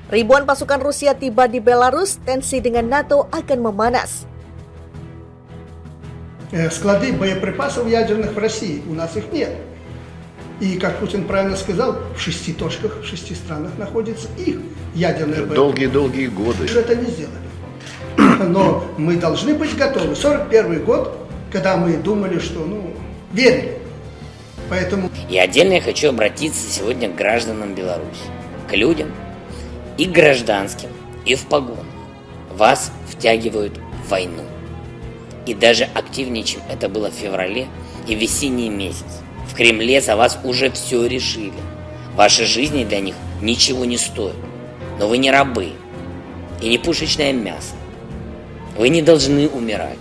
Ribuan pasukan Rusia tiba di Belarus, tensi dengan NATO akan memanas. Склады боеприпасов ядерных в России, у нас их нет. И, как Путин правильно сказал, в 6 точках, в 6 странах находится их ядерное боеприпасы. Долгие годы. Это не сделали. Но мы должны быть готовы. 41 год, когда мы думали, что, верили. Поэтому... И отдельно я хочу обратиться сегодня к гражданам Беларуси, к людям, и гражданским, и в погонах. Вас втягивают в войну. И даже активнее, чем это было в феврале и в весенний месяц. В Кремле за вас уже все решили. Ваши жизни для них ничего не стоят. Но вы не рабы и не пушечное мясо. Вы не должны умирать.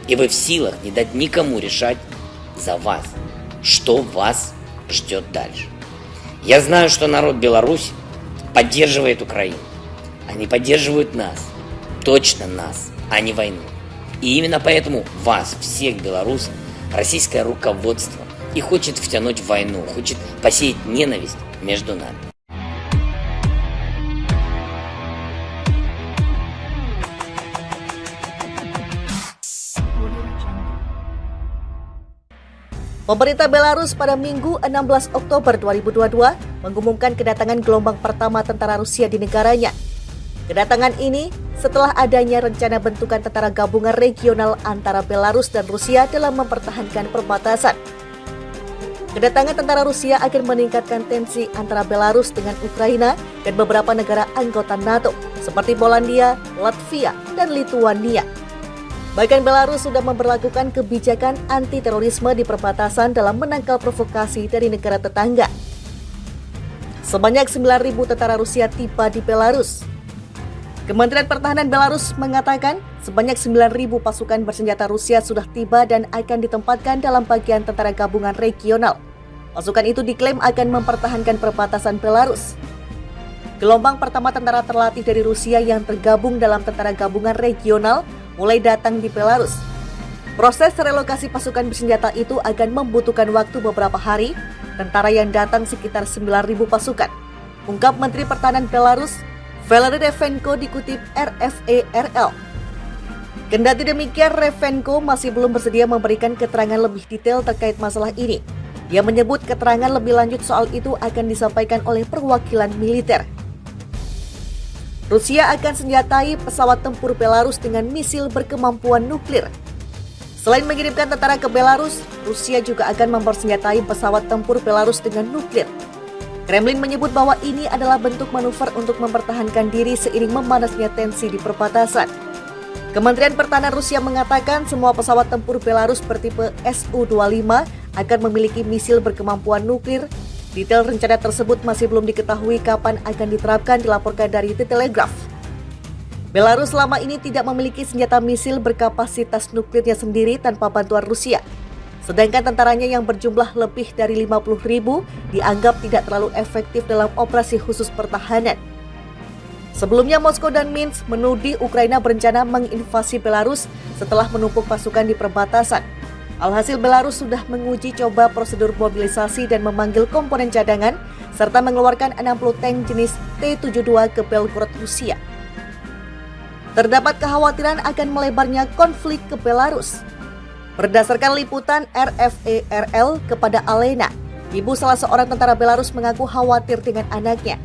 И вы в силах не дать никому решать за вас, что вас ждет дальше. Я знаю, что народ Беларуси поддерживает Украину. Они поддерживают нас. Точно нас, а не войну. И именно поэтому вас, всех белорусов, российское руководство и хочет втянуть в войну, хочет посеять ненависть между нами. Pemerintah Belarus pada Minggu 16 Oktober 2022 mengumumkan kedatangan gelombang pertama tentara Rusia di negaranya. Kedatangan ini setelah adanya rencana bentukan tentara gabungan regional antara Belarus dan Rusia dalam mempertahankan perbatasan. Kedatangan tentara Rusia akan meningkatkan tensi antara Belarus dengan Ukraina dan beberapa negara anggota NATO seperti Polandia, Latvia, dan Lituania. Bahkan Belarus sudah memberlakukan kebijakan anti-terorisme di perbatasan dalam menangkal provokasi dari negara tetangga. Sebanyak 9.000 tentara Rusia tiba di Belarus. Kementerian Pertahanan Belarus mengatakan sebanyak 9.000 pasukan bersenjata Rusia sudah tiba dan akan ditempatkan dalam bagian tentara gabungan regional. Pasukan itu diklaim akan mempertahankan perbatasan Belarus. Gelombang pertama tentara terlatih dari Rusia yang tergabung dalam tentara gabungan regional mulai datang di Belarus. Proses relokasi pasukan bersenjata itu akan membutuhkan waktu beberapa hari. Tentara yang datang sekitar 9.000 pasukan, ungkap Menteri Pertahanan Belarus, Valery Revenko dikutip RFA-RL. Kendati demikian, Revenko masih belum bersedia memberikan keterangan lebih detail terkait masalah ini. Dia menyebut keterangan lebih lanjut soal itu akan disampaikan oleh perwakilan militer. Rusia akan senjatai pesawat tempur Belarus dengan misil berkemampuan nuklir. Selain mengirimkan tentara ke Belarus, Rusia juga akan mempersenjatai pesawat tempur Belarus dengan nuklir. Kremlin menyebut bahwa ini adalah bentuk manuver untuk mempertahankan diri seiring memanasnya tensi di perbatasan. Kementerian Pertahanan Rusia mengatakan semua pesawat tempur Belarus bertipe Su-25 akan memiliki misil berkemampuan nuklir. Detail rencana tersebut masih belum diketahui kapan akan diterapkan, dilaporkan dari The Telegraph. Belarus selama ini tidak memiliki senjata misil berkapasitas nuklirnya sendiri tanpa bantuan Rusia. Sedangkan tentaranya yang berjumlah lebih dari 50.000 dianggap tidak terlalu efektif dalam operasi khusus pertahanan. Sebelumnya Moskow dan Minsk menuding Ukraina berencana menginvasi Belarus setelah menumpuk pasukan di perbatasan. Alhasil Belarus sudah menguji coba prosedur mobilisasi dan memanggil komponen cadangan serta mengeluarkan 60 tank jenis T-72 ke Belgorod, Rusia. Terdapat kekhawatiran akan melebarnya konflik ke Belarus. Berdasarkan liputan RFA-RL kepada Alena, ibu salah seorang tentara Belarus mengaku khawatir dengan anaknya.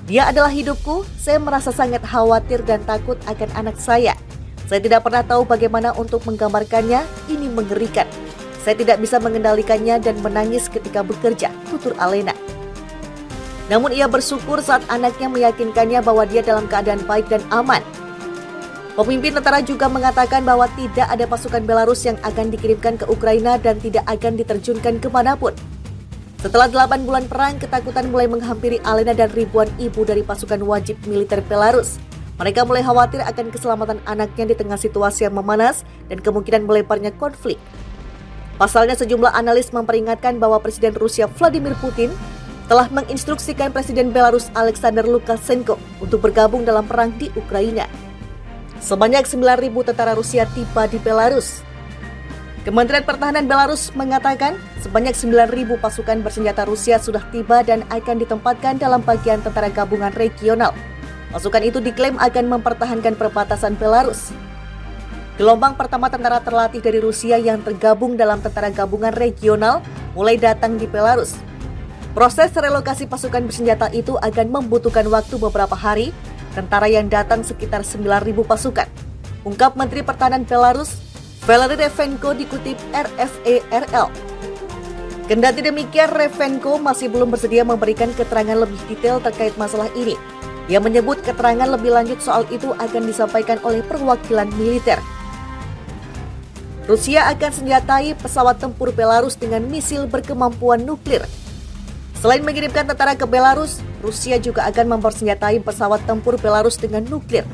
Dia adalah hidupku, saya merasa sangat khawatir dan takut akan anak saya. Saya tidak pernah tahu bagaimana untuk menggambarkannya, ini mengerikan. Saya tidak bisa mengendalikannya dan menangis ketika bekerja, tutur Alena. Namun ia bersyukur saat anaknya meyakinkannya bahwa dia dalam keadaan baik dan aman. Pemimpin tentara juga mengatakan bahwa tidak ada pasukan Belarus yang akan dikirimkan ke Ukraina dan tidak akan diterjunkan kemanapun. Setelah 8 bulan perang, ketakutan mulai menghampiri Alena dan ribuan ibu dari pasukan wajib militer Belarus. Mereka mulai khawatir akan keselamatan anaknya di tengah situasi yang memanas dan kemungkinan melebarnya konflik. Pasalnya sejumlah analis memperingatkan bahwa Presiden Rusia Vladimir Putin telah menginstruksikan Presiden Belarus Alexander Lukashenko untuk bergabung dalam perang di Ukraina. Sebanyak 9.000 tentara Rusia tiba di Belarus. Kementerian Pertahanan Belarus mengatakan sebanyak 9.000 pasukan bersenjata Rusia sudah tiba dan akan ditempatkan dalam bagian tentara gabungan regional. Pasukan itu diklaim akan mempertahankan perbatasan Belarus. Gelombang pertama tentara terlatih dari Rusia yang tergabung dalam tentara gabungan regional mulai datang di Belarus. Proses relokasi pasukan bersenjata itu akan membutuhkan waktu beberapa hari. Tentara yang datang sekitar 9.000 pasukan, ungkap Menteri Pertahanan Belarus, Valery Revenko dikutip RFA-RL. Kendati demikian, Revenko masih belum bersedia memberikan keterangan lebih detail terkait masalah ini. Ia menyebut keterangan lebih lanjut soal itu akan disampaikan oleh perwakilan militer. Rusia akan senjatai pesawat tempur Belarus dengan misil berkemampuan nuklir. Selain mengirimkan tentara ke Belarus, Rusia juga akan mempersenjatai pesawat tempur Belarus dengan nuklir.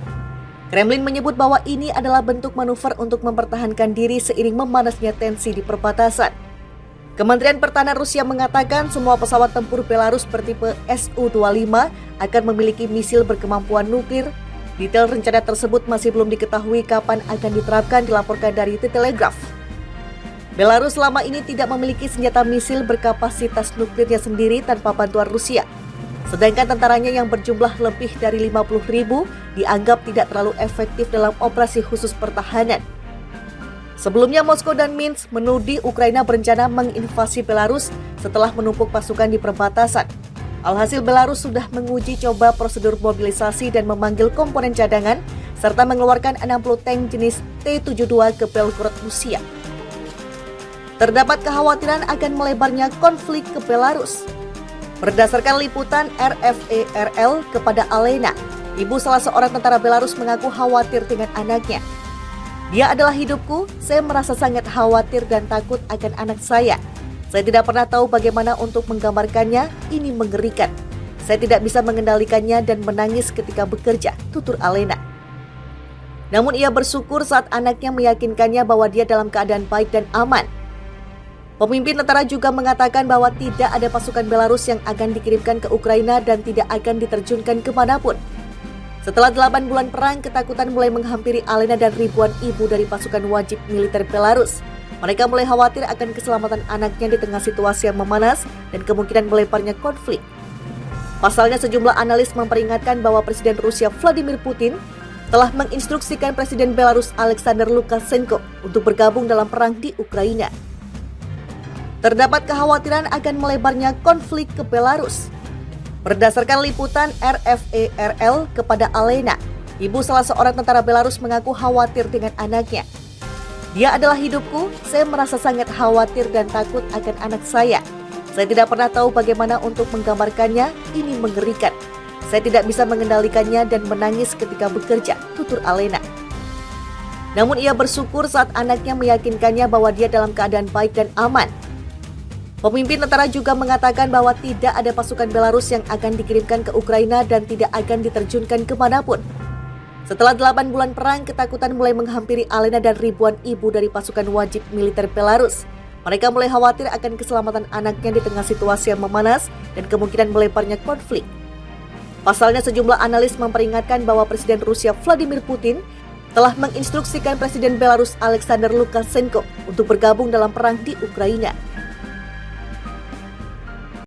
Kremlin menyebut bahwa ini adalah bentuk manuver untuk mempertahankan diri seiring memanasnya tensi di perbatasan. Kementerian Pertahanan Rusia mengatakan semua pesawat tempur Belarus bertipe Su-25 akan memiliki misil berkemampuan nuklir. Detail rencana tersebut masih belum diketahui kapan akan diterapkan, dilaporkan dari The Telegraph. Belarus selama ini tidak memiliki senjata misil berkapasitas nuklirnya sendiri tanpa bantuan Rusia. Sedangkan tentaranya yang berjumlah lebih dari 50.000 dianggap tidak terlalu efektif dalam operasi khusus pertahanan. Sebelumnya Moskow dan Minsk menudih Ukraina berencana menginvasi Belarus setelah menumpuk pasukan di perbatasan. Alhasil Belarus sudah menguji coba prosedur mobilisasi dan memanggil komponen cadangan serta mengeluarkan 60 tank jenis T-72 ke Belgorod, Rusia. Terdapat kekhawatiran akan melebarnya konflik ke Belarus. Berdasarkan liputan RFA-RL kepada Alena, ibu salah seorang tentara Belarus mengaku khawatir dengan anaknya. Dia adalah hidupku, saya merasa sangat khawatir dan takut akan anak saya. Saya tidak pernah tahu bagaimana untuk menggambarkannya, ini mengerikan. Saya tidak bisa mengendalikannya dan menangis ketika bekerja, tutur Alena. Namun ia bersyukur saat anaknya meyakinkannya bahwa dia dalam keadaan baik dan aman. Pemimpin tentara juga mengatakan bahwa tidak ada pasukan Belarus yang akan dikirimkan ke Ukraina dan tidak akan diterjunkan kemanapun. Setelah 8 bulan perang, ketakutan mulai menghampiri Alena dan ribuan ibu dari pasukan wajib militer Belarus. Mereka mulai khawatir akan keselamatan anaknya di tengah situasi yang memanas dan kemungkinan melebarnya konflik. Pasalnya, sejumlah analis memperingatkan bahwa Presiden Rusia Vladimir Putin telah menginstruksikan Presiden Belarus Alexander Lukashenko untuk bergabung dalam perang di Ukraina. Terdapat kekhawatiran akan melebarnya konflik ke Belarus. Berdasarkan liputan RFA-RL kepada Alena, ibu salah seorang tentara Belarus mengaku khawatir dengan anaknya. Dia adalah hidupku, saya merasa sangat khawatir dan takut akan anak saya. Saya tidak pernah tahu bagaimana untuk menggambarkannya, ini mengerikan. Saya tidak bisa mengendalikannya dan menangis ketika bekerja, tutur Alena. Namun ia bersyukur saat anaknya meyakinkannya bahwa dia dalam keadaan baik dan aman. Pemimpin tentara juga mengatakan bahwa tidak ada pasukan Belarus yang akan dikirimkan ke Ukraina dan tidak akan diterjunkan kemanapun. Setelah 8 bulan perang, ketakutan mulai menghampiri Alena dan ribuan ibu dari pasukan wajib militer Belarus. Mereka mulai khawatir akan keselamatan anaknya di tengah situasi yang memanas dan kemungkinan melebarnya konflik. Pasalnya, sejumlah analis memperingatkan bahwa Presiden Rusia Vladimir Putin telah menginstruksikan Presiden Belarus Alexander Lukashenko untuk bergabung dalam perang di Ukraina.